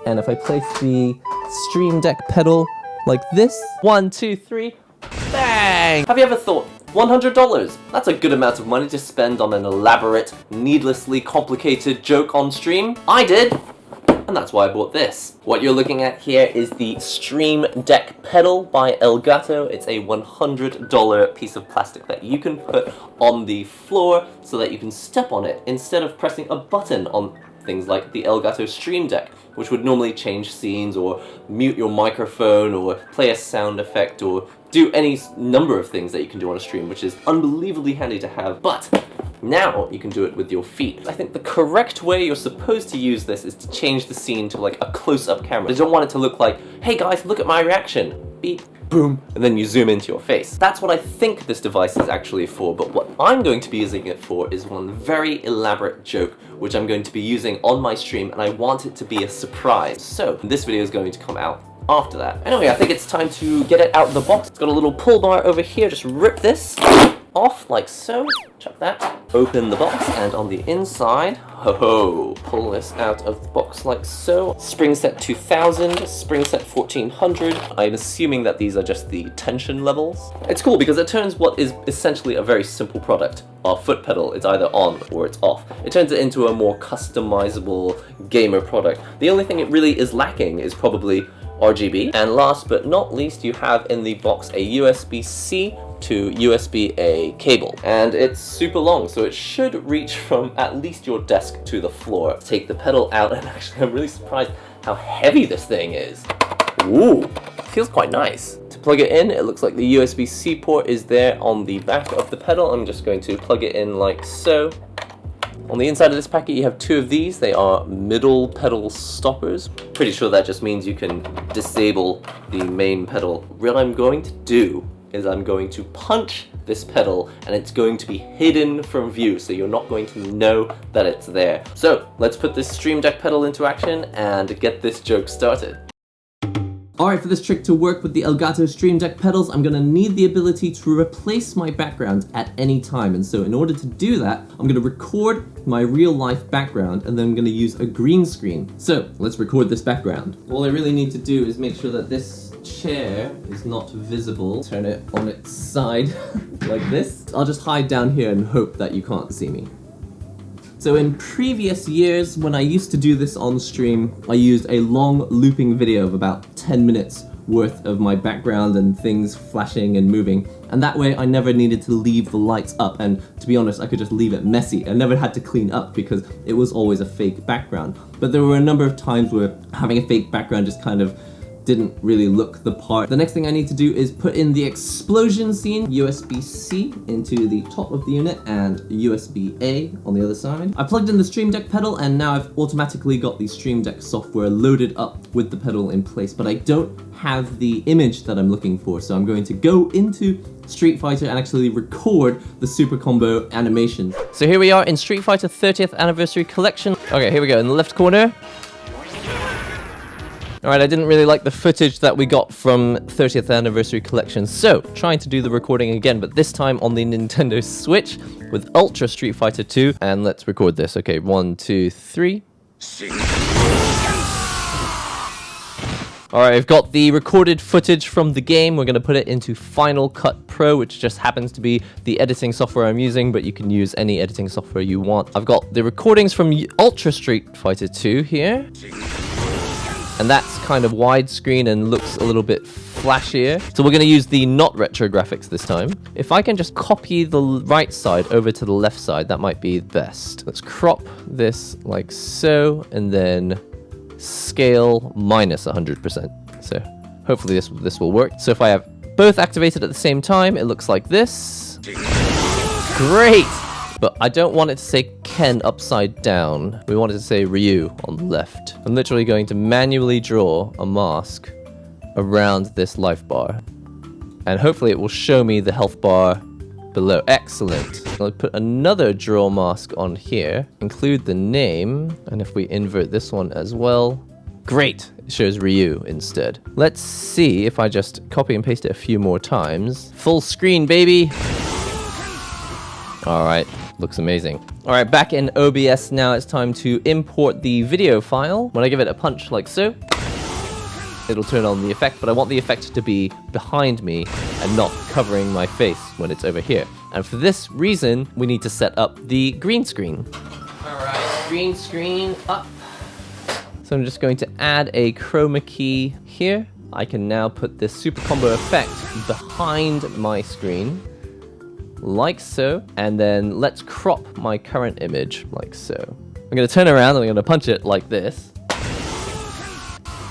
and if I place the Stream Deck pedal like this, 1, 2, 3, bang! Have you ever thought, $100? That's a good amount of money to spend on an elaborate, needlessly complicated joke on stream? I did! And that's why I bought this. What you're looking at here is the Stream Deck Pedal by Elgato. It's a $100 piece of plastic that you can put on the floor so that you can step on it instead of pressing a button on things like the Elgato Stream Deck, which would normally change scenes or mute your microphone or play a sound effect or do any number of things that you can do on a stream, which is unbelievably handy to have. But now you can do it with your feet. I think the correct way you're supposed to use this is to change the scene to like a close-up camera. You don't want it to look like, hey guys, look at my reaction. Beep, boom, and then you zoom into your face. That's what I think this device is actually for, but what I'm going to be using it for is one very elaborate joke, which I'm going to be using on my stream, and I want it to be a surprise. So this video is going to come out after that. Anyway, I think it's time to get it out of the box. It's got a little pull bar over here. Just rip this off like so. Chuck that. Open the box, and on the inside, ho-ho, pull this out of the box like so. Spring set 2000, spring set 1400. I'm assuming that these are just the tension levels. It's cool because it turns what is essentially a very simple product, our foot pedal, it's either on or it's off. It turns it into a more customizable gamer product. The only thing it really is lacking is probably RGB. And last but not least, you have in the box a USB-C to USB-A cable. And it's super long, so it should reach from at least your desk to the floor. Take the pedal out, and actually I'm really surprised how heavy this thing is. Ooh, feels quite nice. To plug it in, it looks like the USB-C port is there on the back of the pedal. I'm just going to plug it in like so. On the inside of this packet you have two of these. They are middle pedal stoppers. Pretty sure that just means you can disable the main pedal. What I'm going to do is I'm going to punch this pedal and it's going to be hidden from view, so you're not going to know that it's there. So let's put this Stream Deck pedal into action and get this joke started. Alright, for this trick to work with the Elgato Stream Deck pedals, I'm going to need the ability to replace my background at any time. And so in order to do that, I'm going to record my real life background and then I'm going to use a green screen. So let's record this background. All I really need to do is make sure that this chair is not visible. Turn it on its side like this. I'll just hide down here and hope that you can't see me. So in previous years, when I used to do this on stream, I used a long looping video of about 10 minutes worth of my background and things flashing and moving. And that way I never needed to leave the lights up, and to be honest, I could just leave it messy. I never had to clean up because it was always a fake background. But there were a number of times where having a fake background just kind of didn't really look the part. The next thing I need to do is put in the explosion scene, USB-C into the top of the unit and USB-A on the other side. I plugged in the Stream Deck pedal and now I've automatically got the Stream Deck software loaded up with the pedal in place, but I don't have the image that I'm looking for, so I'm going to go into Street Fighter and actually record the super combo animation. So here we are in Street Fighter 30th Anniversary Collection. Okay, here we go, in the left corner. Alright, I didn't really like the footage that we got from 30th Anniversary Collection, so trying to do the recording again, but this time on the Nintendo Switch with Ultra Street Fighter 2, and let's record this. Okay, 1, 2, 3. Alright, I've got the recorded footage from the game. We're going to put it into Final Cut Pro, which just happens to be the editing software I'm using, but you can use any editing software you want. I've got the recordings from Ultra Street Fighter 2 here. And that's kind of widescreen and looks a little bit flashier. So we're going to use the not retro graphics this time. If I can just copy the right side over to the left side, that might be best. Let's crop this like so, and then scale minus 100%. So hopefully this will work. So if I have both activated at the same time, it looks like this. Great! But I don't want it to say Ken upside down. We want it to say Ryu on the left. I'm literally going to manually draw a mask around this life bar. And hopefully it will show me the health bar below. Excellent. I'll put another draw mask on here. Include the name. And if we invert this one as well. Great. It shows Ryu instead. Let's see if I just copy and paste it a few more times. Full screen, baby. Alright. Looks amazing. All right, back in OBS now, it's time to import the video file. When I give it a punch like so, it'll turn on the effect, but I want the effect to be behind me and not covering my face when it's over here. And for this reason, we need to set up the green screen. All right, green screen up. So I'm just going to add a chroma key here. I can now put this super combo effect behind my screen, like so, and then let's crop my current image, like so. I'm gonna turn around and I'm gonna punch it like this.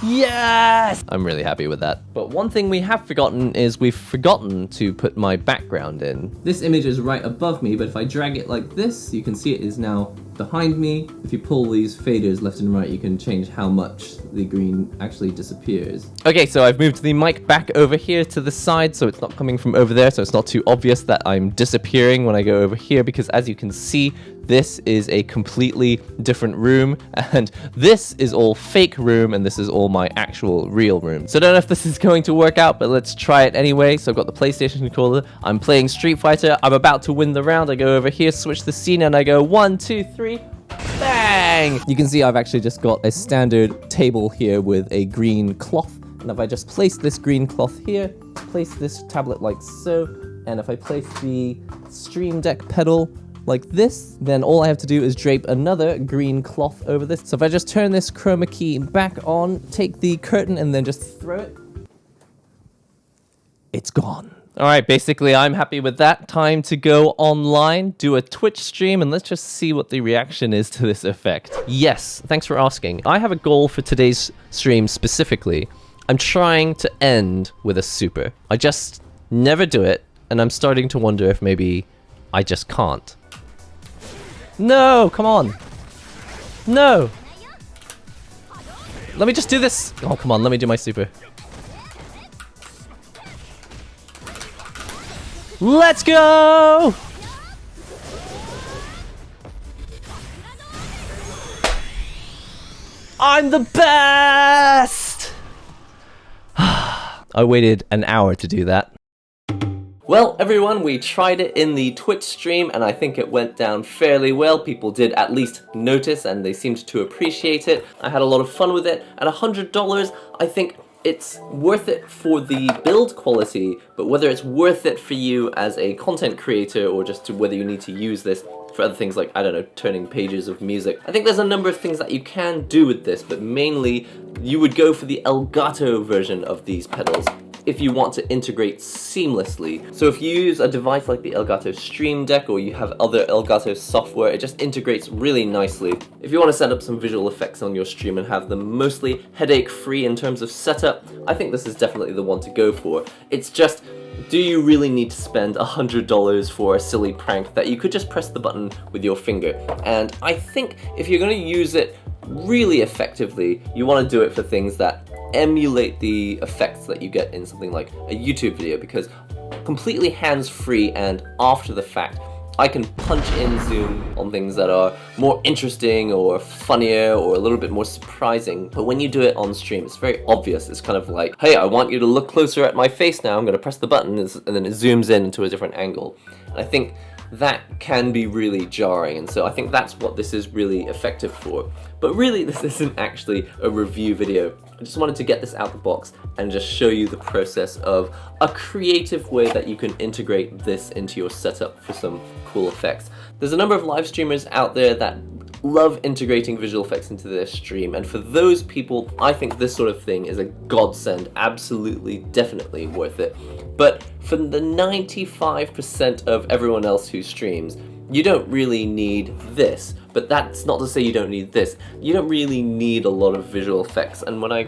Yes! I'm really happy with that. But one thing we have forgotten is we've forgotten to put my background in. This image is right above me, but if I drag it like this, you can see it is now behind me. If you pull these faders left and right, you can change how much the green actually disappears. Okay, so I've moved the mic back over here to the side, so it's not coming from over there, so it's not too obvious that I'm disappearing when I go over here, because as you can see, this is a completely different room, and this is all fake room, and this is all my actual real room. So I don't know if this is going to work out, but let's try it anyway. So I've got the PlayStation controller, I'm playing Street Fighter, I'm about to win the round, I go over here, switch the scene, and I go 1, 2, 3, bang! You can see I've actually just got a standard table here with a green cloth, and if I just place this green cloth here, place this tablet like so, and if I place the Stream Deck Pedal like this, then all I have to do is drape another green cloth over this. So if I just turn this chroma key back on, take the curtain and then just throw it, it's gone. All right, basically I'm happy with that. Time to go online, do a Twitch stream, and let's just see what the reaction is to this effect. Yes, thanks for asking. I have a goal for today's stream specifically. I'm trying to end with a super. I just never do it, and I'm starting to wonder if maybe I just can't. No, come on. No. Let me just do this. Oh, come on, let me do my super. Let's go! I'm the best! I waited an hour to do that. Well, everyone, we tried it in the Twitch stream, and I think it went down fairly well. People did at least notice, and they seemed to appreciate it. I had a lot of fun with it. At $100, I think it's worth it for the build quality, but whether it's worth it for you as a content creator, or just whether you need to use this for other things like, I don't know, turning pages of music. I think there's a number of things that you can do with this, but mainly you would go for the Elgato version of these pedals if you want to integrate seamlessly. So if you use a device like the Elgato Stream Deck, or you have other Elgato software, it just integrates really nicely. If you want to set up some visual effects on your stream and have them mostly headache-free in terms of setup, I think this is definitely the one to go for. It's just, do you really need to spend $100 for a silly prank that you could just press the button with your finger? And I think if you're going to use it really effectively, you want to do it for things that emulate the effects that you get in something like a YouTube video, because completely hands-free and after the fact, I can punch in zoom on things that are more interesting or funnier or a little bit more surprising. But when you do it on stream, it's very obvious. It's kind of like, hey, I want you to look closer at my face now. I'm going to press the button, and then it zooms in into a different angle. And I think that can be really jarring, and so I think that's what this is really effective for. But really, this isn't actually a review video. I just wanted to get this out the box and just show you the process of a creative way that you can integrate this into your setup for some cool effects. There's a number of live streamers out there that love integrating visual effects into their stream, and for those people, I think this sort of thing is a godsend, absolutely, definitely worth it. But for the 95% of everyone else who streams, you don't really need this, but that's not to say you don't need this. You don't really need a lot of visual effects, and when I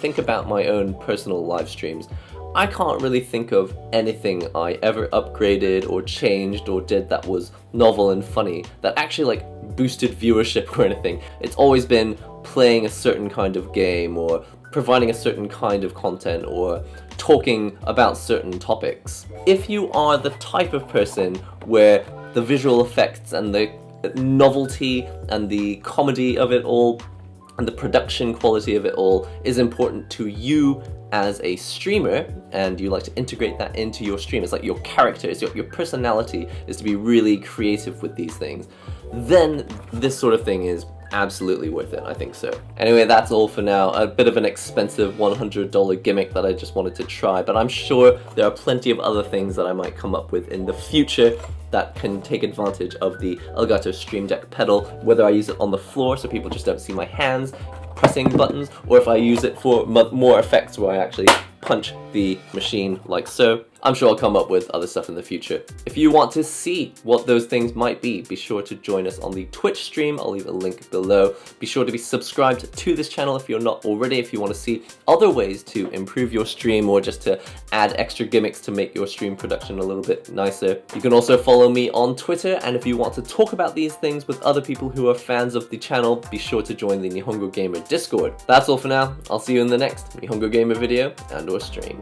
think about my own personal live streams, I can't really think of anything I ever upgraded or changed or did that was novel and funny, that actually like boosted viewership or anything. It's always been playing a certain kind of game, or providing a certain kind of content, or talking about certain topics. If you are the type of person where the visual effects and the novelty and the comedy of it all and the production quality of it all is important to you as a streamer, and you like to integrate that into your stream, it's like your character, it's your personality is to be really creative with these things, then this sort of thing is absolutely worth it, I think so. Anyway, that's all for now. A bit of an expensive $100 gimmick that I just wanted to try, but I'm sure there are plenty of other things that I might come up with in the future that can take advantage of the Elgato Stream Deck Pedal, whether I use it on the floor so people just don't see my hands pressing buttons, or if I use it for more effects where I actually punch the machine like so. I'm sure I'll come up with other stuff in the future. If you want to see what those things might be sure to join us on the Twitch stream. I'll leave a link below. Be sure to be subscribed to this channel if you're not already, if you want to see other ways to improve your stream or just to add extra gimmicks to make your stream production a little bit nicer. You can also follow me on Twitter, and if you want to talk about these things with other people who are fans of the channel, be sure to join the NihongoGamer Discord. That's all for now. I'll see you in the next NihongoGamer video and or stream.